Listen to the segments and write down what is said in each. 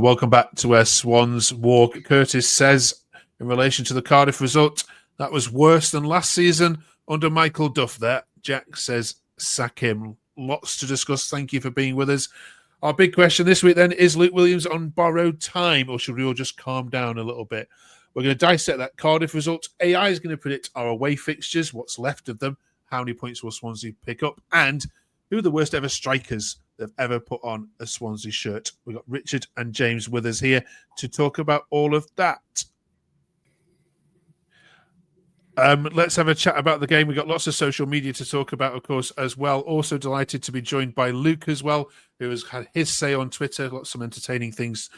Welcome back to where Swans walk. Curtis says, in relation to the Cardiff result, that was worse than last season under Michael Duff there. Jack says, sack him. Lots to discuss. Thank you for being with us. Our big question this week then, is Luke Williams on borrowed time, or should we all just calm down a little bit? We're going to dissect that Cardiff result. AI is going to predict our away fixtures, what's left of them, how many points will Swansea pick up, and who are the worst ever strikers they've ever put on a Swansea shirt. We've got Richard and James with us here to talk about all of that. Let's have a chat about the game. We've got lots of social media to talk about, of course, as well. Also delighted to be joined by Luke as well, who has had his say on Twitter. Lots of entertaining things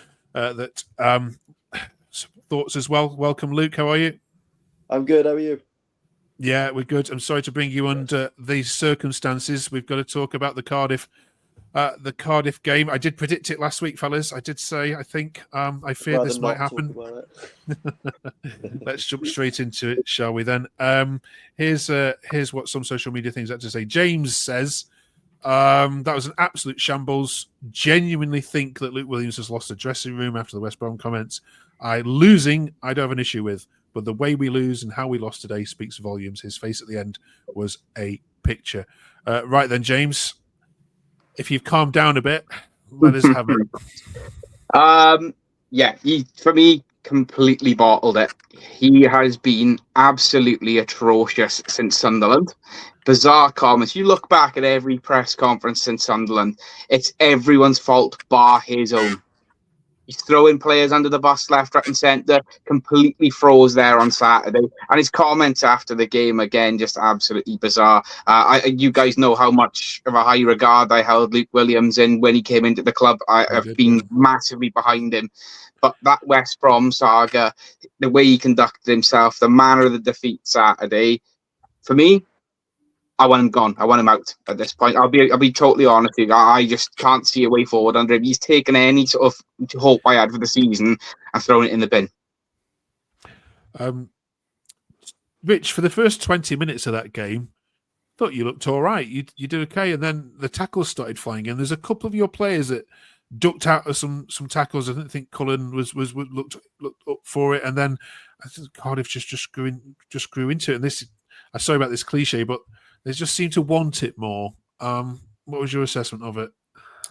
thoughts as well. Welcome, Luke. How are you? I'm good. How are you? Yeah, we're good. I'm sorry to bring you under these circumstances. We've got to talk about the Cardiff game. I did predict it last week, fellas. I did say, I think, I feared this might happen. Let's jump straight into it, shall we then? Here's what some social media things had to say. James says, that was an absolute shambles. Genuinely think that Luke Williams has lost the dressing room after the West Brom comments. Losing, I don't have an issue with, but the way we lose and how we lost today speaks volumes. His face at the end was a picture. Right then, James, if you've calmed down a bit, let us have it. Yeah, he, for me, completely bottled it. He has been absolutely atrocious since Sunderland. Bizarre comments. You look back at every press conference since Sunderland, it's everyone's fault bar his own. He's throwing players under the bus left, right and centre, completely froze there on Saturday. And his comments after the game, again, just absolutely bizarre. You guys know how much of a high regard I held Luke Williams in when he came into the club. I've been massively behind him. But that West Brom saga, the way he conducted himself, the manner of the defeat Saturday, for me, I want him gone. I want him out at this point. I'll be totally honest with you. I just can't see a way forward under him. He's taken any sort of hope I had for the season and thrown it in the bin. Rich, for the first 20 minutes of that game, thought you looked all right. You did okay, and then the tackles started flying in. There's a couple of your players that ducked out of some tackles. I didn't think Cullen was looked up for it, and then I think Cardiff just grew into it. And this, I'm sorry about this cliche, but they just seem to want it more. What was your assessment of it?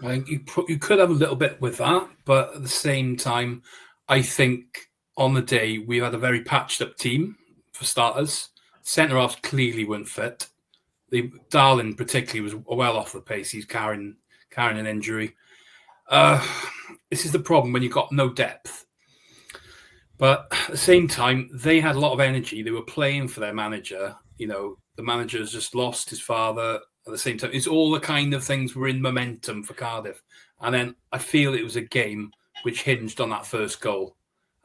I think you could have a little bit with that, but at the same time, I think on the day we had a very patched up team for starters. Centre halves clearly weren't fit. Darlin particularly was well off the pace. He's carrying an injury. This is the problem when you've got no depth. But at the same time, they had a lot of energy. They were playing for their manager. You know, the manager has just lost his father at the same time. It's all the kind of things were in momentum for Cardiff. And then I feel it was a game which hinged on that first goal.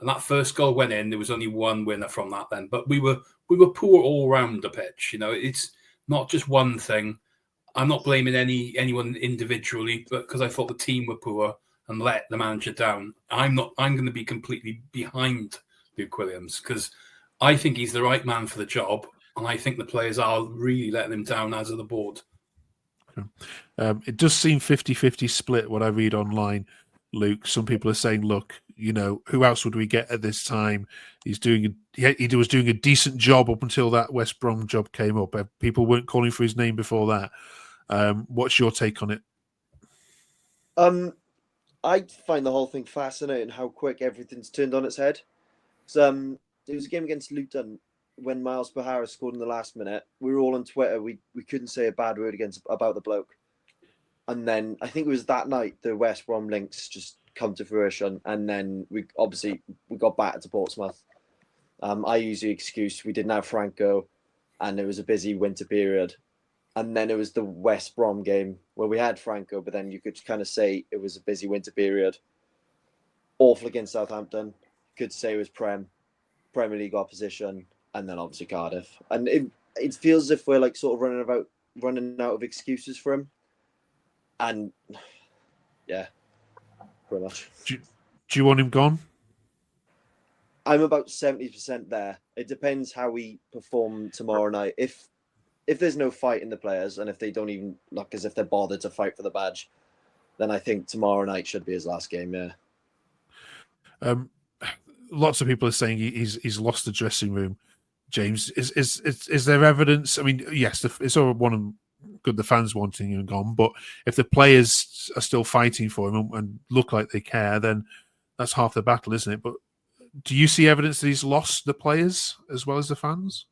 And that first goal went in. There was only one winner from that then. But we were poor all around the pitch. You know, it's not just one thing. I'm not blaming anyone individually, but because I thought the team were poor and let the manager down. I'm going to be completely behind Luke Williams because I think he's the right man for the job. And I think the players are really letting him down as of the board. It does seem 50-50 split what I read online, Luke. Some people are saying, look, you know, who else would we get at this time? He was doing a decent job up until that West Brom job came up. People weren't calling for his name before that. What's your take on it? I find the whole thing fascinating, how quick everything's turned on its head. So, it was a game against Luton when Miles Bahara scored in the last minute. We were all on Twitter. We couldn't say a bad word about the bloke. And then I think it was that night the West Brom links just come to fruition. And then we got back to Portsmouth. I use the excuse we didn't have Franco and it was a busy winter period. And then it was the West Brom game where we had Franco, but then you could kind of say it was a busy winter period. Awful against Southampton. Could say it was Premier League opposition. And then obviously Cardiff. And it feels as if we're like sort of running out of excuses for him. And yeah, pretty much. Do you want him gone? I'm about 70% there. It depends how we perform tomorrow night. If there's no fight in the players and if they don't even look as if they're bothered to fight for the badge, then I think tomorrow night should be his last game, yeah. Lots of people are saying he's lost the dressing room. James, is there evidence? I mean, yes, it's all good the fans wanting him gone, but if the players are still fighting for him and look like they care, then that's half the battle, isn't it? But do you see evidence that he's lost the players as well as the fans?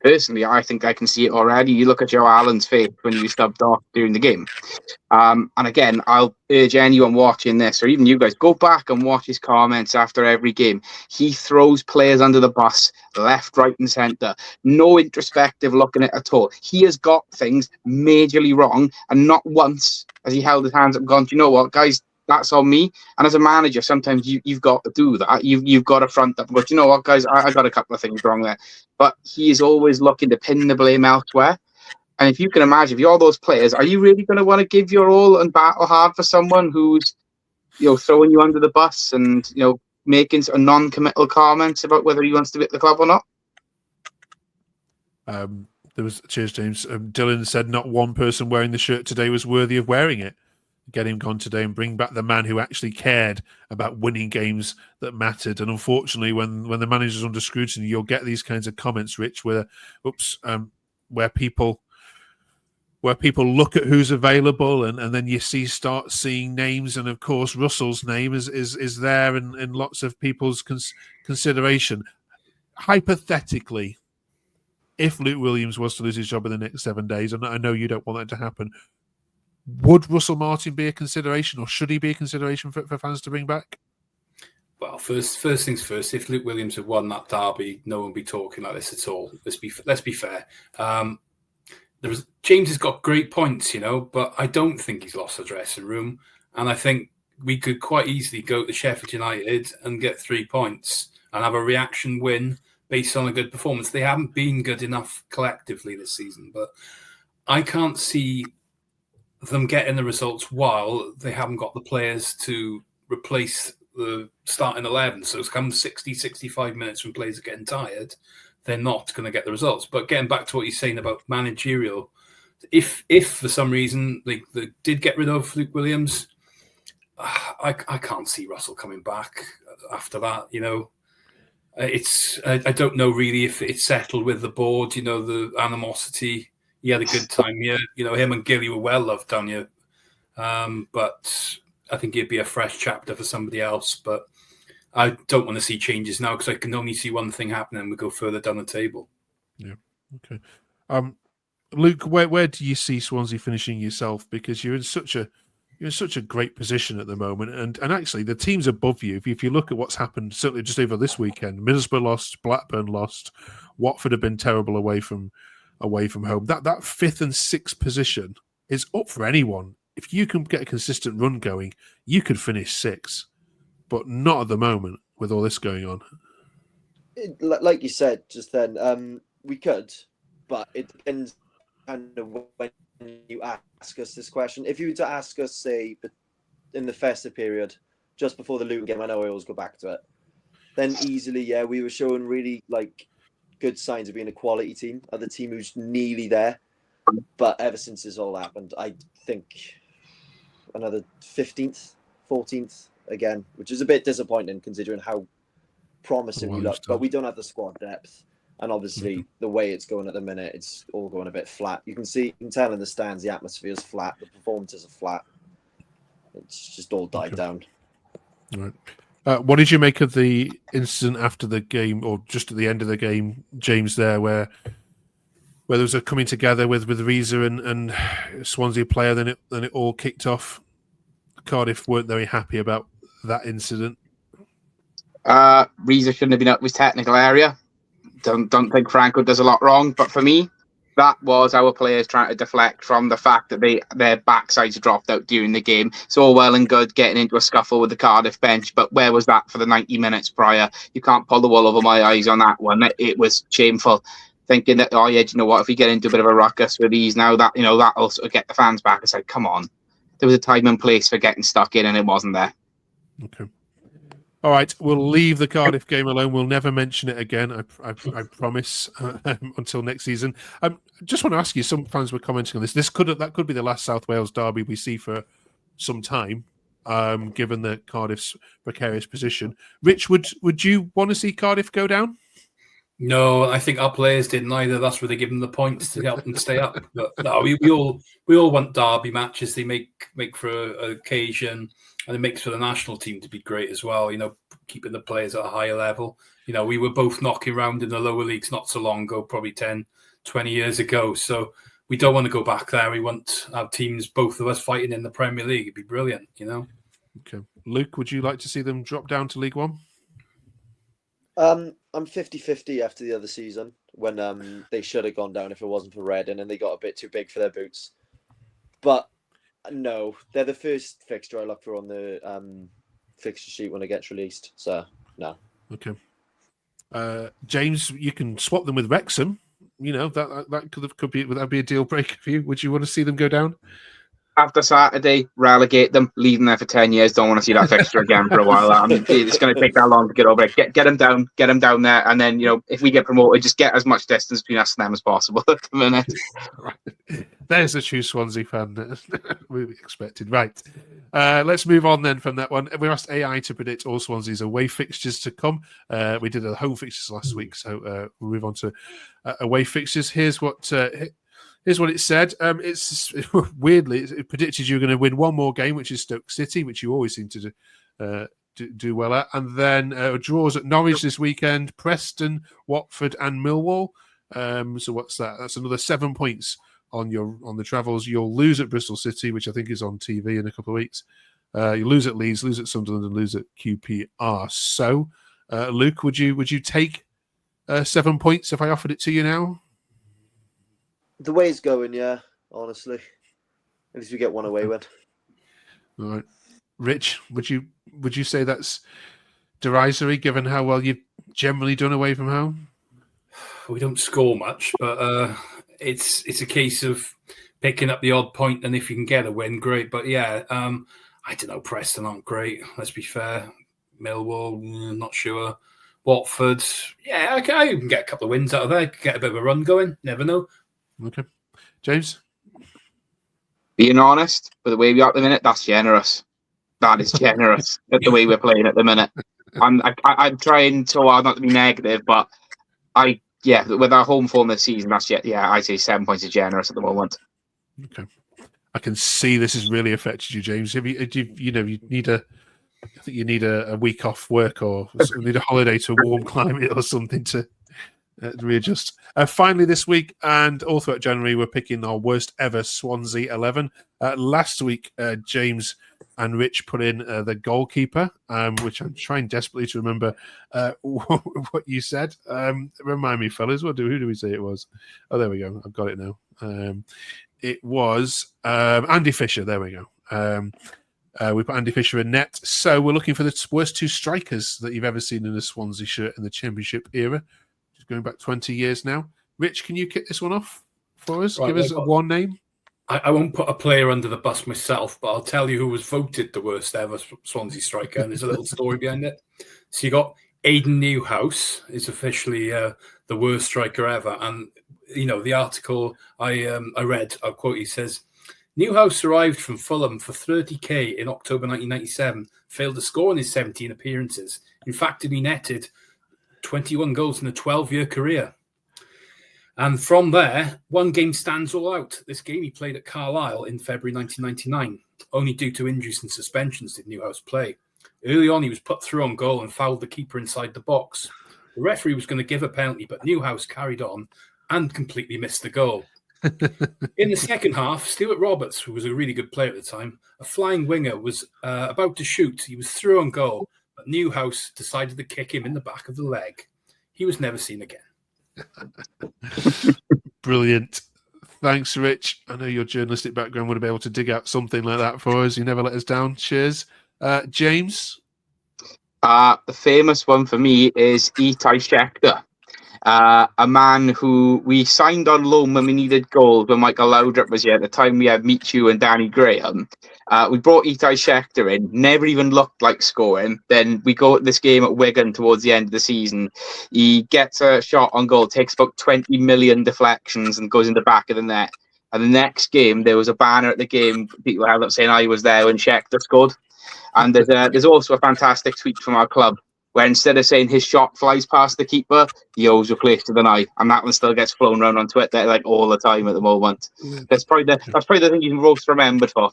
Personally, I think I can see it already. You look at Joe Allen's face when he was subbed off during the game. And again, I'll urge anyone watching this, or even you guys, go back and watch his comments after every game. He throws players under the bus, left, right, and centre. No introspective looking at all. He has got things majorly wrong, and not once has he held his hands up and gone, do you know what, guys, that's on me. And as a manager, sometimes you've got to do that. You've got to front up and go, do you know what, guys, I got a couple of things wrong there. But he is always looking to pin the blame elsewhere. And if you can imagine, if you're those players, are you really going to want to give your all and battle hard for someone who's, throwing you under the bus and, making sort of non-committal comments about whether he wants to be at the club or not? Cheers, James. Dylan said not one person wearing the shirt today was worthy of wearing it. Get him gone today and bring back the man who actually cared about winning games that mattered. And unfortunately, when the manager's under scrutiny, you'll get these kinds of comments, Rich, where people look at who's available and then you start seeing names, and of course Russell's name is there in lots of people's consideration. Hypothetically, if Luke Williams was to lose his job in the next 7 days, and I know you don't want that to happen, would Russell Martin be a consideration, or should he be a consideration for fans to bring back? Well, first things first. If Luke Williams had won that derby, no one would be talking like this at all. Let's be fair. James has got great points, but I don't think he's lost the dressing room, and I think we could quite easily go to Sheffield United and get 3 points and have a reaction win based on a good performance. They haven't been good enough collectively this season, but I can't see them getting the results while they haven't got the players to replace the starting 11. So it's come 60, 65 minutes when players are getting tired, they're not going to get the results. But getting back to what you're saying about managerial, if for some reason they did get rid of Luke Williams, I can't see Russell coming back after that. I don't know really if it's settled with the board, the animosity. He had a good time here. Him and Gilly were well loved down here. But I think it'd be a fresh chapter for somebody else. But I don't want to see changes now because I can only see one thing happening and we go further down the table. Yeah. Okay. Luke, where do you see Swansea finishing yourself? Because you're in such a great position at the moment, and actually the teams above you. If you look at what's happened, certainly just over this weekend, Middlesbrough lost, Blackburn lost, Watford have been terrible away from home. That 5th and 6th position is up for anyone. If you can get a consistent run going, you could finish 6th, but not at the moment with all this going on. Like you said just then, we could, but it depends kind of when you ask us this question. If you were to ask us, say, in the festive period, just before the Luton game, I know I always go back to it, then easily, we were showing really good signs of being a quality team, of the team who's nearly there. But ever since this all happened, I think another 15th, 14th again, which is a bit disappointing considering how promising we look. But we don't have the squad depth. And obviously, the way it's going at the minute, it's all going a bit flat. You can tell in the stands, the atmosphere is flat. The performances are flat. It's just all died down. All right. What did you make of the incident after the game, or just at the end of the game, James, there, where there was a coming together with Reza and Swansea player, then it all kicked off? Cardiff weren't very happy about that incident. Reza shouldn't have been up with technical area. Don't think Franco does a lot wrong, but for me, that was our players trying to deflect from the fact that their backsides dropped out during the game. It's all well and good getting into a scuffle with the Cardiff bench, but where was that for the 90 minutes prior? You can't pull the wool over my eyes on that one. It was shameful. Thinking that, do you know what? If we get into a bit of a ruckus with these now, that'll sort of get the fans back. It's like, come on. There was a time and place for getting stuck in, and it wasn't there. Okay. All right, we'll leave the Cardiff game alone. We'll never mention it again, I promise, until next season. Just want to ask you, some fans were commenting on this. That could be the last South Wales derby we see for some time. given the Cardiff's precarious position. Rich, would you want to see Cardiff go down? No, I think our players didn't either. That's where they give them the points to help them stay up. But no, we all want derby matches. They make for an occasion, and it makes for the national team to be great as well. Keeping the players at a higher level. We were both knocking around in the lower leagues not so long ago, probably 10, 20 years ago. So we don't want to go back there. We want our teams, both of us, fighting in the Premier League. It'd be brilliant, Okay, Luke, would you like to see them drop down to League One? I'm 50-50 after the other season when they should have gone down if it wasn't for Reading and they got a bit too big for their boots. But no, they're the first fixture I look for on the fixture sheet when it gets released. So no. Okay. James, you can swap them with Wrexham. That could be a deal breaker for you. Would you want to see them go down? After Saturday, relegate them, leave them there for 10 years. Don't want to see that fixture again for a while. It's going to take that long to get over it. Get them down there. And then, if we get promoted, just get as much distance between us and them as possible at the minute. Right. There's a true Swansea fan we expected. Right. Let's move on then from that one. We asked AI to predict all Swansea's away fixtures to come. We did the home fixtures last week, so we'll move on to away fixtures. Here's what it said. It's weirdly, it predicted you were going to win one more game, which is Stoke City, which you always seem to do well at. And then draws at Norwich this weekend, Preston, Watford, and Millwall. So what's that? That's another 7 points on the travels. You'll lose at Bristol City, which I think is on TV in a couple of weeks. You lose at Leeds, lose at Sunderland, and lose at QPR. So, Luke, would you take 7 points if I offered it to you now? The way it's going, yeah, honestly. At least we get one away win. All right. Rich, would you say that's derisory given how well you've generally done away from home? We don't score much, but it's a case of picking up the odd point, and if you can get a win, great. But yeah, I don't know, Preston aren't great, let's be fair. Millwall, not sure. Watford, yeah, I can get a couple of wins out of there, get a bit of a run going, never know. Okay. James? Being honest, with the way we are at the minute, that's generous. That is generous at the way we're playing at the minute. I'm trying so hard not to be negative, but with our home form this season, I'd say 7 points is generous at the moment. Okay. I can see this has really affected you, James. You need a week off work or need a holiday to a warm climate or something to readjust. Finally, this week and all throughout January, we're picking our worst ever Swansea 11. Last week, James and Rich put in the goalkeeper, which I'm trying desperately to remember what you said. Remind me, fellas, who do we say it was? Oh, there we go. I've got it now. It was Andy Fisher. There we go. We put Andy Fisher in net. So we're looking for the worst two strikers that you've ever seen in a Swansea shirt in the Championship era. Going back 20 years now. Rich, can you kick this one off for us? Right, give us one name. I won't put a player under the bus myself, but I'll tell you who was voted the worst ever Swansea striker, and there's a little story behind it. So you got Aidan Newhouse is officially the worst striker ever, and the article I read, I'll quote. He says, Newhouse arrived from Fulham for 30k in October 1997, failed to score in his 17 appearances. In fact, he netted 21 goals in a 12-year career. And from there, one game stands all out. This game he played at Carlisle in February 1999. Only due to injuries and suspensions did Newhouse play. Early on, he was put through on goal and fouled the keeper inside the box. The referee was going to give a penalty, but Newhouse carried on and completely missed the goal. In the second half, Stuart Roberts, who was a really good player at the time, a flying winger, was about to shoot. He was through on goal, but Newhouse decided to kick him in the back of the leg. He was never seen again. Brilliant. Thanks, Rich. I know your journalistic background would have been able to dig out something like that for us. You never let us down. Cheers. James? The famous one for me is Itai Schechter. A man who we signed on loan when we needed goals when Michael Laudrup was here. At the time we had Michu and Danny Graham. We brought Itai Schechter in, never even looked like scoring. Then we go at this game at Wigan towards the end of the season. He gets a shot on goal, takes about 20 million deflections and goes in the back of the net. And the next game, there was a banner at the game, people held up saying I was there when Schechter scored. And there's also a fantastic tweet from our club where instead of saying his shot flies past the keeper, he owes a place to the eye, and that one still gets flown around on Twitter like all the time at the moment. That's probably the thing he's most remembered for.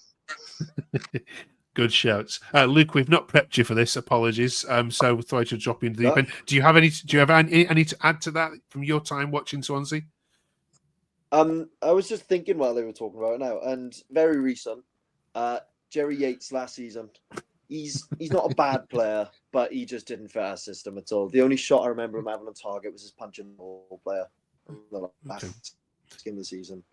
Good shouts, Luke. We've not prepped you for this. Apologies. So thought I should drop you into the deep end. Do you have any to add to that from your time watching Swansea? I was just thinking while they were talking about it now, and very recent. Jerry Yates last season. He's not a bad player, but he just didn't fit our system at all. The only shot I remember him having on target was his punching ball player. The last game of the season.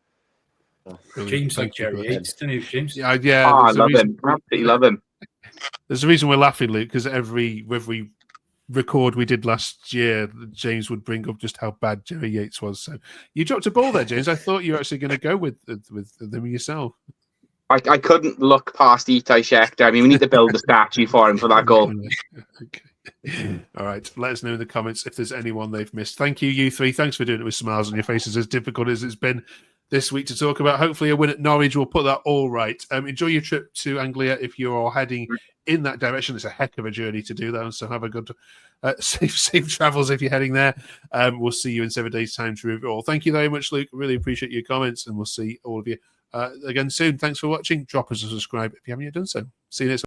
James like Jerry Yates, don't you, James? Yeah. I love him. Absolutely love him. There's a reason we're laughing, Luke, because every record we did last year, James would bring up just how bad Jerry Yates was. So you dropped a ball there, James. I thought you were actually going to go with them yourself. I couldn't look past Itai Schechter. I mean, we need to build a statue for him for that goal. Okay. All right. Let us know in the comments if there's anyone they've missed. Thank you, you three. Thanks for doing it with smiles on your faces, as difficult as it's been this week to talk about. Hopefully a win at Norwich will put that all right. Enjoy your trip to Anglia if you're heading in that direction. It's a heck of a journey to do that, so have a good safe travels if you're heading there. We'll see you in 7 days' time to review it all. Thank you very much, Luke. Really appreciate your comments, and we'll see all of you again soon. Thanks for watching. Drop us a subscribe if you haven't yet done so. See you next time.